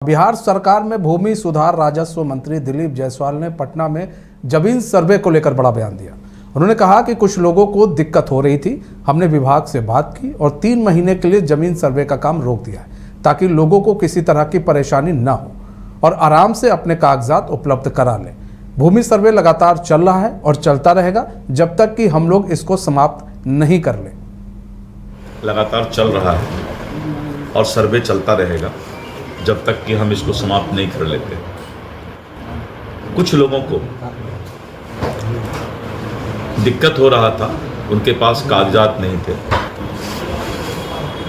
बिहार सरकार में भूमि सुधार राजस्व मंत्री दिलीप जायसवाल ने पटना में जमीन सर्वे को लेकर बड़ा बयान दिया। उन्होंने कहा कि कुछ लोगों को दिक्कत हो रही थी, हमने विभाग से बात की और 3 महीने के लिए जमीन सर्वे का काम रोक दिया है ताकि लोगों को किसी तरह की परेशानी न हो और आराम से अपने कागजात उपलब्ध करा लें। भूमि सर्वे लगातार चल रहा है और चलता रहेगा जब तक कि हम लोग इसको समाप्त नहीं कर लें। लगातार चल रहा है और सर्वे चलता रहेगा जब तक कि हम इसको समाप्त नहीं कर लेते। कुछ लोगों को दिक्कत हो रहा था, उनके पास कागजात नहीं थे,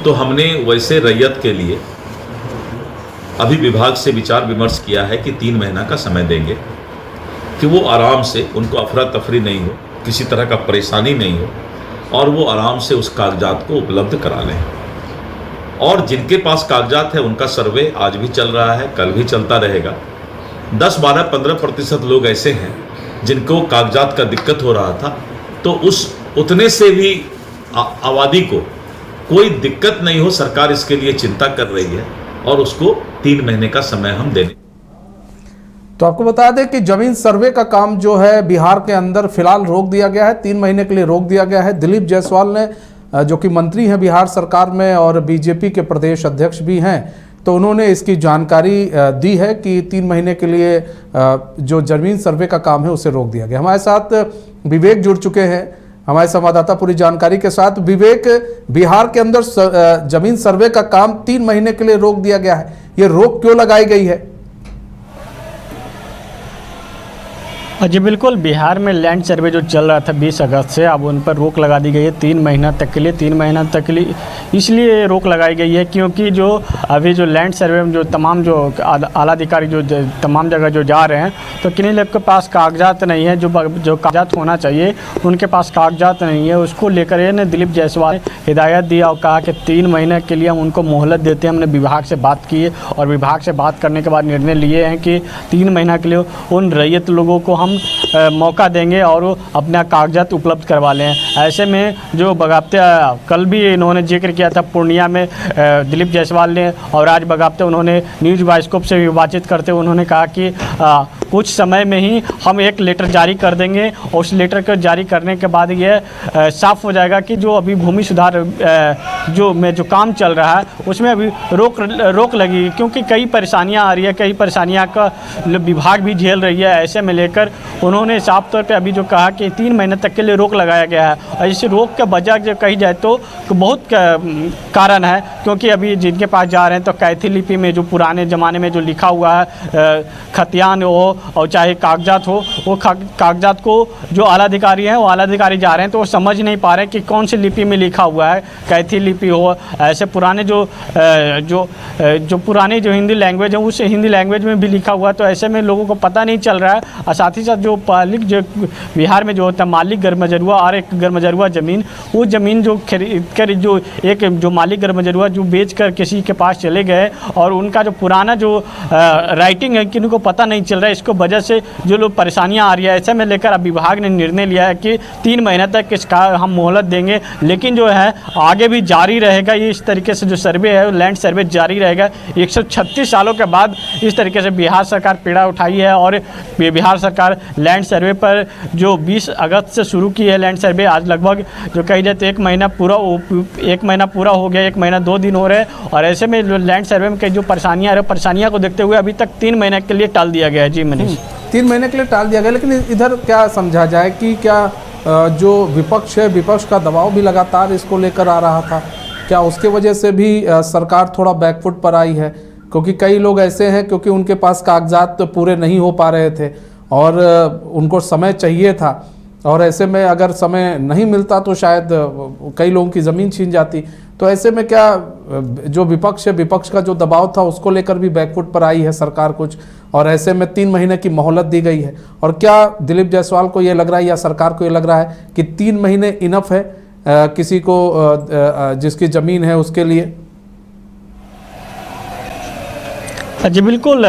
तो हमने वैसे रैयत के लिए अभी विभाग से विचार विमर्श किया है कि 3 महीना का समय देंगे कि वो आराम से, उनको अफरा तफरी नहीं हो, किसी तरह का परेशानी नहीं हो और वो आराम से उस कागजात को उपलब्ध करा लें। और जिनके पास कागजात है उनका सर्वे आज भी चल रहा है, कल भी चलता रहेगा। 10, 12, 15% लोग ऐसे हैं जिनको कागजात का दिक्कत हो रहा था, तो उतने से भी आबादी को कोई दिक्कत नहीं हो, सरकार इसके लिए चिंता कर रही है और उसको 3 महीने का समय हम देने। तो आपको बता दें कि जमीन सर्वे का काम जो है बिहार के अंदर फिलहाल रोक दिया गया है, 3 महीने के लिए रोक दिया गया है। दिलीप जायसवाल ने, जो कि मंत्री हैं बिहार सरकार में और बीजेपी के प्रदेश अध्यक्ष भी हैं, तो उन्होंने इसकी जानकारी दी है कि 3 महीने के लिए जो जमीन सर्वे का काम है उसे रोक दिया गया। हमारे साथ विवेक जुड़ चुके हैं, हमारे संवाददाता पूरी जानकारी के साथ। विवेक, बिहार के अंदर जमीन सर्वे का काम 3 महीने के लिए रोक दिया गया है, ये रोक क्यों लगाई गई है? जी बिल्कुल, बिहार में लैंड सर्वे जो चल रहा था 20 अगस्त से, अब उन पर रोक लगा दी गई है 3 महीना तक के लिए। 3 महीना तक के लिए इसलिए रोक लगाई गई है क्योंकि जो अभी जो लैंड सर्वे में जो तमाम जो आला अधिकारी जो तमाम जगह जो जा रहे हैं, तो किन्हीं लोग के पास कागजात नहीं है, जो कागजात होना चाहिए उनके पास कागजात नहीं है। उसको लेकर ने दिलीप जायसवाल ने हिदायत दिया और कहा कि 3 महीने के लिए हम उनको मोहलत देते हैं। हमने विभाग से बात की है और विभाग से बात करने के बाद निर्णय लिए हैं कि 3 महीना के लिए उन रैयत लोगों को हम मौका देंगे और अपना कागजात उपलब्ध करवा लें। ऐसे में जो बगावते, कल भी इन्होंने जिक्र किया था पूर्णिया में दिलीप जायसवाल ने, और आज बगावते उन्होंने न्यूज़ बाइस्कोप से भी बातचीत करते हुए उन्होंने कहा कि कुछ समय में ही हम एक लेटर जारी कर देंगे और उस लेटर को जारी करने के बाद ये साफ हो जाएगा कि जो अभी भूमि सुधार जो काम चल रहा है उसमें अभी रोक लगी, क्योंकि कई परेशानियां आ रही है, कई परेशानियां का विभाग भी झेल रही है। ऐसे में लेकर उन्होंने साफ तौर पे अभी जो कहा कि 3 महीने तक के लिए रोक लगाया गया है। और इस रोक के वजह जो कही जाए तो बहुत कारण है, क्योंकि अभी जिनके पास जा रहे हैं तो कैथी लिपि में जो पुराने ज़माने में जो लिखा हुआ है, खतियान हो और चाहे कागजात हो, वो कागजात को जो आला अधिकारी हैं वो आला अधिकारी जा रहे हैं तो वो समझ नहीं पा रहे कि कौन सी लिपि में लिखा हुआ है, कैथी लिपि हो, ऐसे पुराने जो पुरानी जो हिंदी लैंग्वेज है उस हिंदी लैंग्वेज में भी लिखा हुआ है। तो ऐसे में लोगों को पता नहीं चल रहा है। और साथ ही साथ जो मालिक, जो बिहार में जो होता है मालिक गर्मजरुआ और एक गर्मजरुआ ज़मीन, वो ज़मीन जो खरीद कर जो मालिक गर्मजरुआ जो बेच कर किसी के पास चले गए और उनका जो पुराना जो राइटिंग है किनको पता नहीं चल रहा है, इसको वजह से जो लोग परेशानियां आ रही है। ऐसे में लेकर अब विभाग ने निर्णय लिया है कि 3 महीने तक इसका हम मोहलत देंगे, लेकिन जो है आगे भी जारी रहेगा। ये इस तरीके से जो सर्वे है लैंड सर्वे जारी रहेगा। 136 सालों के बाद इस तरीके से बिहार सरकार पीड़ा उठाई है और बिहार सरकार लैंड सर्वे पर जो 20 अगस्त से शुरू की है लैंड सर्वे, आज लगभग जो कही जाए तो 1 महीना पूरा हो गया, 1 महीना 2 दिन हो रहे हैं। और ऐसे में लैंड सर्वे में कई जो परेशानियाँ आ रही, परेशानियों को देखते हुए अभी तक 3 महीने के लिए टाल दिया गया है। जी मनीष, 3 महीने के लिए टाल दिया गया, लेकिन इधर क्या समझा जाए कि क्या जो विपक्ष है, विपक्ष का दबाव भी लगातार इसको लेकर आ रहा था, क्या उसके वजह से भी सरकार थोड़ा बैकफुट पर आई है? क्योंकि कई लोग ऐसे हैं क्योंकि उनके पास कागजात तो पूरे नहीं हो पा रहे थे और उनको समय चाहिए था, और ऐसे में अगर समय नहीं मिलता तो शायद कई लोगों की ज़मीन छीन जाती। तो ऐसे में क्या जो विपक्ष है, विपक्ष का जो दबाव था उसको लेकर भी बैकफुट पर आई है सरकार कुछ, और ऐसे में 3 महीने की मोहलत दी गई है? और क्या दिलीप जायसवाल को ये लग रहा है या सरकार को ये लग रहा है कि 3 महीने इनफ है किसी को जिसकी ज़मीन है उसके लिए? जी बिल्कुल,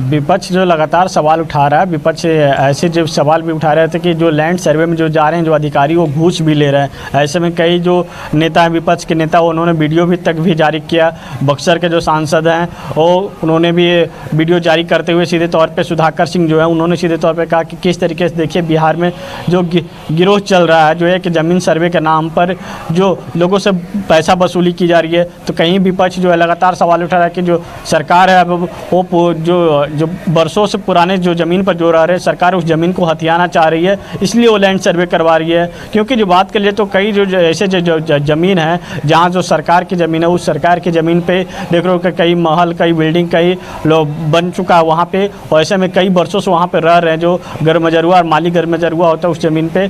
विपक्ष जो लगातार सवाल उठा रहा है, विपक्ष ऐसे जो सवाल भी उठा रहे थे कि जो लैंड सर्वे में जो जा रहे हैं जो अधिकारी वो घूस भी ले रहे हैं। ऐसे में कई जो नेता हैं, विपक्ष के नेता, उन्होंने वीडियो भी तक भी जारी किया। बक्सर के जो सांसद हैं वो उन्होंने भी वीडियो जारी करते हुए सीधे तौर पे सुधाकर सिंह जो है उन्होंने सीधे तौर पे कहा कि किस तरीके से देखिए बिहार में जो गिरोह चल रहा है, जो है कि ज़मीन सर्वे के नाम पर जो लोगों से पैसा वसूली की जा रही है। तो कहीं विपक्ष जो है लगातार सवाल उठा रहा है कि जो सरकार है अब वो जो बरसों से पुराने जो ज़मीन पर जो रह रहे, सरकार उस ज़मीन को हथियाना चाह रही है, इसलिए वो लैंड सर्वे करवा रही है। क्योंकि जो बात कर लिए तो कई जो ऐसे जो ज़मीन है जहाँ जो सरकार की ज़मीन है, उस सरकार की ज़मीन पे देख रहे हो कि कई महल, कई बिल्डिंग, कई लोग बन चुका है वहाँ पे। और ऐसे में कई बरसों से वहाँ पे रह रहे हैं जो गरमजरुआ और मालिक गरमजरुआ होता है उस ज़मीन पे।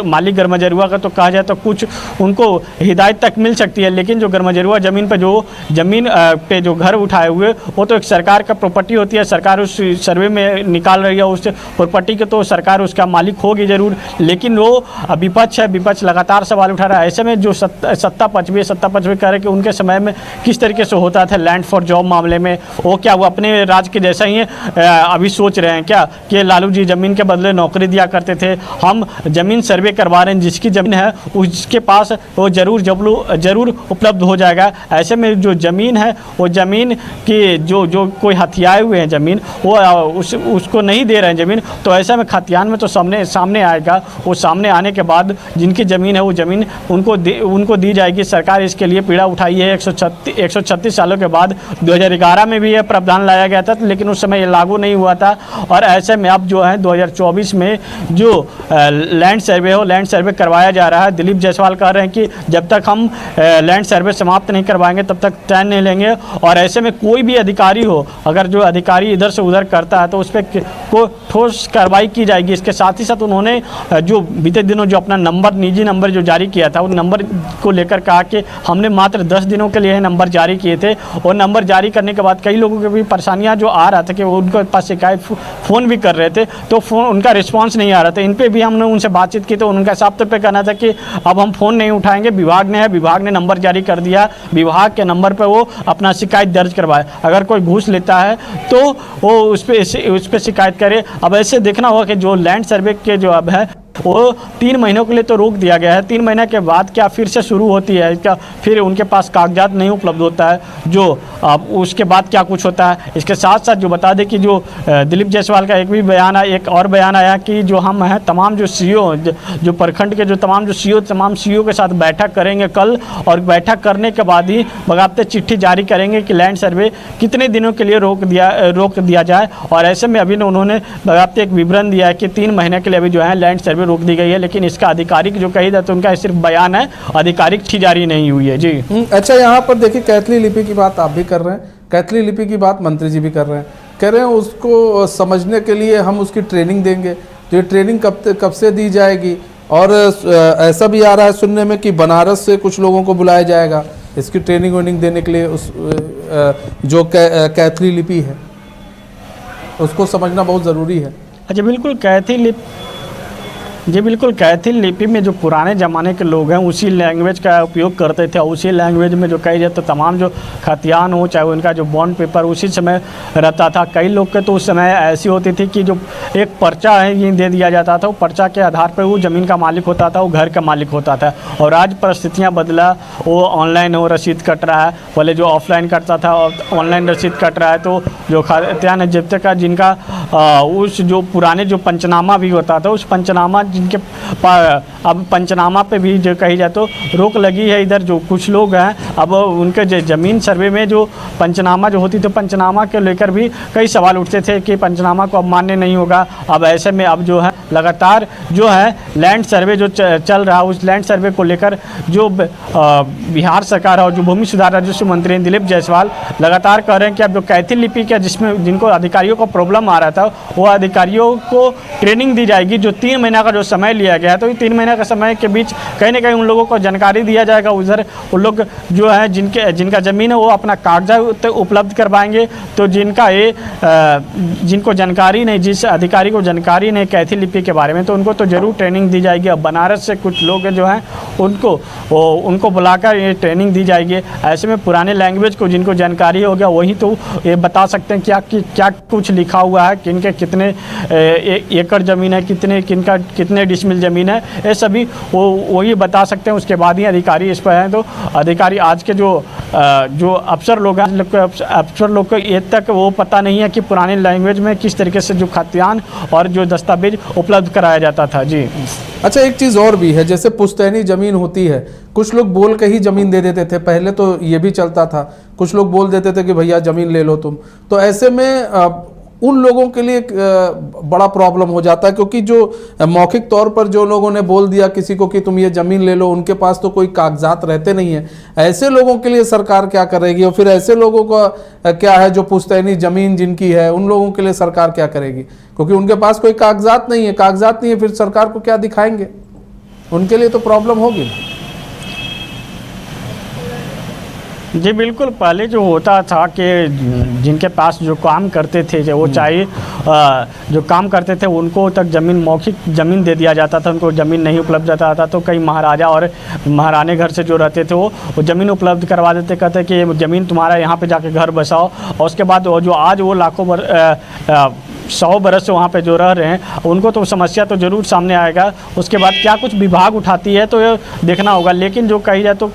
मालिक गरमजरुआ का तो कहा जाए तो कुछ उनको हिदायत तक मिल सकती है, लेकिन जो गरमजरुआ ज़मीन पर जो ज़मीन पे जो घर उठाए हुए वो तो एक सरकार का प्रॉपर्टी होती है। सरकार उस सर्वे में निकाल रही है उस प्रॉपर्टी के, तो सरकार उसका मालिक होगी ज़रूर। लेकिन वो विपक्ष है, विपक्ष लगातार सवाल उठा रहा है। ऐसे में जो सत्ता पचवी कह रहे कि उनके समय में किस तरीके से होता था लैंड फॉर जॉब मामले में, वो क्या वो अपने राज्य के जैसा ही अभी सोच रहे हैं क्या कि लालू जी ज़मीन के बदले नौकरी दिया करते थे, हम ज़मीन सर्वे करवा रहे हैं, जिसकी ज़मीन है उसके पास वो ज़रूर उपलब्ध हो जाएगा। ऐसे में जो ज़मीन है वो ज़मीन की जो कोई हथियाए हुए हैं ज़मीन वो उसको नहीं दे रहे हैं ज़मीन, तो ऐसे में खतियान में तो सामने आएगा। वो सामने आने के बाद जिनकी ज़मीन है वो ज़मीन उनको दी जाएगी। सरकार इसके लिए पीड़ा उठाई है 136 सालों के बाद। 2011 में भी यह प्रावधान लाया गया था, लेकिन उस समय ये लागू नहीं हुआ था। और ऐसे में अब जो है 2024 में जो लैंड सर्वे हो, लैंड सर्वे करवाया जा रहा है। दिलीप जायसवाल कह रहे हैं कि जब तक हम लैंड सर्वे समाप्त नहीं करवाएंगे तब तक चैन नहीं लेंगे। और ऐसे में कोई भी अधिकारी हो, अगर जो अधिकारी इधर से उधर करता है तो उस पर को ठोस कार्रवाई की जाएगी। इसके साथ ही साथ उन्होंने जो बीते दिनों जो अपना निजी नंबर जो जारी किया था, उन नंबर को लेकर कहा कि हमने मात्र 10 दिनों के लिए नंबर जारी किए थे, और नंबर जारी करने के बाद कई लोगों की भी परेशानियां जो आ रहा था कि वो उनके पास शिकायत फ़ोन भी कर रहे थे तो फ़ोन उनका रिस्पांस नहीं आ रहा था। इन पर भी हमने उनसे बातचीत की तो उनका साफ तौर पर कहना था कि अब हम फ़ोन नहीं उठाएंगे, विभाग ने नंबर जारी कर दिया, विभाग के नंबर पर वो अपना शिकायत दर्ज करवाए। अगर कोई घूस लेता है तो वो उस पर शिकायत करे। अब ऐसे देखना होगा कि जो लैंड सर्वे के जो अब है वो 3 महीनों के लिए तो रोक दिया गया है। 3 महीने के बाद क्या फिर से शुरू होती है, क्या फिर उनके पास कागजात नहीं उपलब्ध होता है, जो अब उसके बाद क्या कुछ होता है। इसके साथ साथ जो बता दें कि जो दिलीप जायसवाल का एक और बयान आया कि जो हम हैं तमाम जो सीईओ जो प्रखंड के जो तमाम सीईओ के साथ बैठक करेंगे कल, और बैठक करने के बाद ही बगावते चिट्ठी जारी करेंगे कि लैंड सर्वे कितने दिनों के लिए रोक दिया जाए। और ऐसे में अभी उन्होंने बगावते एक विवरण दिया है कि 3 महीने के लिए अभी जो है लैंड सर्वे रोक दी गई है, लेकिन इसका आधिकारिक जो कही जाता है उनका सिर्फ बयान है, आधिकारिक चिट्ठी जारी नहीं हुई है। जी अच्छा, यहाँ पर देखिए कैथली लिपि की बात आप भी कर रहे हैं, कैथली लिपि की बात मंत्री जी भी कर रहे हैं, कह रहे हैं उसको समझने के लिए हम उसकी ट्रेनिंग देंगे। तो ये ट्रेनिंग कब से दी जाएगी? और ऐसा भी आ रहा है सुनने में कि बनारस से कुछ लोगों को बुलाया जाएगा इसकी ट्रेनिंग वेनिंग देने के लिए। उस जो कैथली लिपि है उसको समझना बहुत ज़रूरी है। अच्छा, बिल्कुल कैथी लिपि में जो पुराने ज़माने के लोग हैं उसी लैंग्वेज का उपयोग करते थे। उसी लैंग्वेज में जो कही जाए तो तमाम जो खतियान हो, चाहे उनका जो बॉन्ड पेपर उसी समय रहता था। कई लोग के तो उस समय ऐसी होती थी कि जो एक पर्चा है ये दे दिया जाता था, वो पर्चा के आधार पर वो ज़मीन का मालिक होता था, वो घर का मालिक होता था। और आज परिस्थितियाँ बदला, वो ऑनलाइन हो रसीद कट रहा है, पहले जो ऑफलाइन कटता था ऑनलाइन रसीद कट रहा है। तो जो खतियान है जब तक जिनका उस जो पुराने जो पंचनामा भी होता था, उस पंचनामा जिनके अब पंचनामा पे भी जो कही जाए तो रोक लगी है। इधर जो कुछ लोग हैं अब उनके ज़मीन सर्वे में जो पंचनामा जो होती तो पंचनामा के लेकर भी कई सवाल उठते थे कि पंचनामा को अब मान्य नहीं होगा। अब ऐसे में अब जो है लगातार जो है लैंड सर्वे जो चल रहा है, उस लैंड सर्वे को लेकर जो बिहार सरकार और जो भूमि सुधार राजस्व मंत्री दिलीप जायसवाल लगातार कह रहे हैं कि अब जो कैथी लिपि का जिसमें जिनको अधिकारियों को प्रॉब्लम आ रहा था वो अधिकारियों को ट्रेनिंग दी जाएगी। जो 3 महीना का जो समय लिया गया है, तो ये 3 महीने का समय के बीच कहीं ना कहीं उन लोगों को जानकारी दिया जाएगा। उधर उन लोग जो है जिनका ज़मीन है वो अपना कागजात उपलब्ध करवाएंगे। तो जिनको जानकारी नहीं, जिस अधिकारी को जानकारी नहीं कैथी लिपि के बारे में, तो उनको तो ज़रूर ट्रेनिंग दी जाएगी। अब बनारस से कुछ लोग जो हैं उनको बुलाकर ये ट्रेनिंग दी जाएगी। ऐसे में पुराने लैंग्वेज को जिनको जानकारी हो गया वही तो ये बता सकते हैं क्या कुछ लिखा हुआ है, किनके कितने एकड़ ज़मीन है, कितने डिसमिल ज़मीन है, ये सभी वही बता सकते हैं। उसके बाद ही अधिकारी इस पर हैं। तो अधिकारी आज के जो अफसर लोग हैं, अफसर लोग को ये तक वो पता नहीं है कि पुराने लैंग्वेज में किस तरीके से जो खतियान और जो दस्तावेज उपलब्ध कराया जाता था। जी अच्छा, एक चीज़ और भी है, जैसे पुश्तैनी ज़मीन होती है, कुछ लोग बोल के ही ज़मीन दे देते थे। पहले तो ये भी चलता था, कुछ लोग बोल देते थे कि भैया ज़मीन ले लो तुम। तो ऐसे में उन लोगों के लिए बड़ा प्रॉब्लम हो जाता है, क्योंकि जो मौखिक तौर पर जो लोगों ने बोल दिया किसी को कि तुम ये ज़मीन ले लो, उनके पास तो कोई कागजात रहते नहीं है। ऐसे लोगों के लिए सरकार क्या करेगी? और फिर ऐसे लोगों का क्या है जो पुश्तैनी ज़मीन जिनकी है, उन लोगों के लिए सरकार क्या करेगी? क्योंकि उनके पास कोई कागजात नहीं है, फिर सरकार को क्या दिखाएंगे? उनके लिए तो प्रॉब्लम होगी। जी बिल्कुल, पहले जो होता था कि जिनके पास जो काम करते थे, जो वो चाहिए जो काम करते थे उनको तक मौखिक ज़मीन दे दिया जाता था। उनको ज़मीन नहीं उपलब्ध जाता था तो कई महाराजा और महारानी घर से जो रहते थे वो ज़मीन उपलब्ध करवा देते, कहते कि ये ज़मीन तुम्हारा यहाँ पे जाके घर बसाओ। और उसके बाद जो आज वो लाखों 100 बरस से वहाँ पे जो रह रहे हैं उनको तो समस्या तो ज़रूर सामने आएगा। उसके बाद क्या कुछ विभाग उठाती है तो ये देखना होगा। लेकिन जो कही जाए तो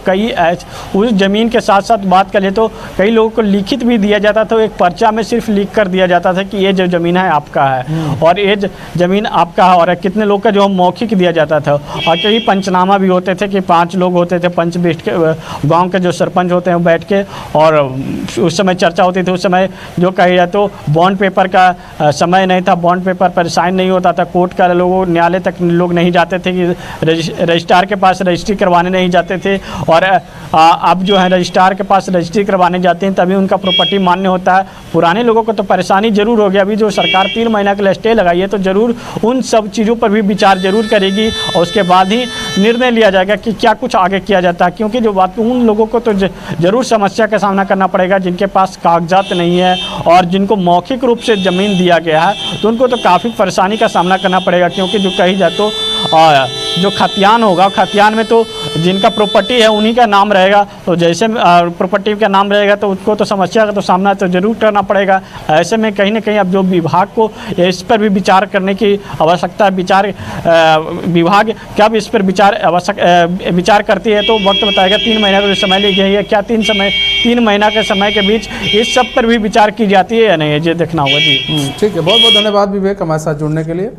उस ज़मीन के साथ साथ बात करें तो कई लोगों को लिखित भी दिया जाता था। एक पर्चा में सिर्फ लिख कर दिया जाता था कि ये जो ज़मीन है आपका है और ये ज़मीन आपका है। और कितने लोग का जो मौखिक दिया जाता था। और कई पंचनामा भी होते थे कि 5 लोग होते थे, पंच बैठ के गाँव के जो सरपंच होते हैं बैठ के, और उस समय चर्चा होती थी। उस समय जो कही जाए तो बॉन्ड पेपर का समय नहीं था, बॉन्ड पेपर पर साइन नहीं होता था, कोर्ट का लोग न्यायालय तक लोग नहीं जाते थे कि रजिस्ट्रार के पास रजिस्ट्री करवाने नहीं जाते थे। और अब जो है रजिस्ट्रार के पास रजिस्ट्री करवाने जाते हैं तभी उनका प्रॉपर्टी मान्य होता है। पुराने लोगों को तो परेशानी ज़रूर हो गया। अभी जो सरकार 3 महीना के लिए स्टे लगाई है तो ज़रूर उन सब चीज़ों पर भी विचार ज़रूर करेगी और उसके बाद ही निर्णय लिया जाएगा कि क्या कुछ आगे किया जाता है। क्योंकि जो बात उन लोगों को तो ज़रूर समस्या का सामना करना पड़ेगा जिनके पास कागजात नहीं है और जिनको मौखिक रूप से ज़मीन दिया गया है, तो उनको तो काफ़ी परेशानी का सामना करना पड़ेगा। क्योंकि जो कही जाए तो जो खतियान होगा, खतियान में तो जिनका प्रॉपर्टी है उन्हीं का नाम रहेगा। तो जैसे प्रॉपर्टी का नाम रहेगा तो उसको तो समस्या का तो सामना तो ज़रूर करना पड़ेगा। ऐसे में कहीं ना कहीं अब जो विभाग को इस पर भी विचार करने की आवश्यकता है। विभाग कब इस पर विचार करती है तो वक्त बताएगा। 3 महीना का समय ली गई है, क्या 3 महीना के समय के बीच इस सब पर भी विचार की जाती है या नहीं, ये देखना होगा। जी ठीक है, बहुत बहुत धन्यवाद विवेक हमारे साथ जुड़ने के लिए।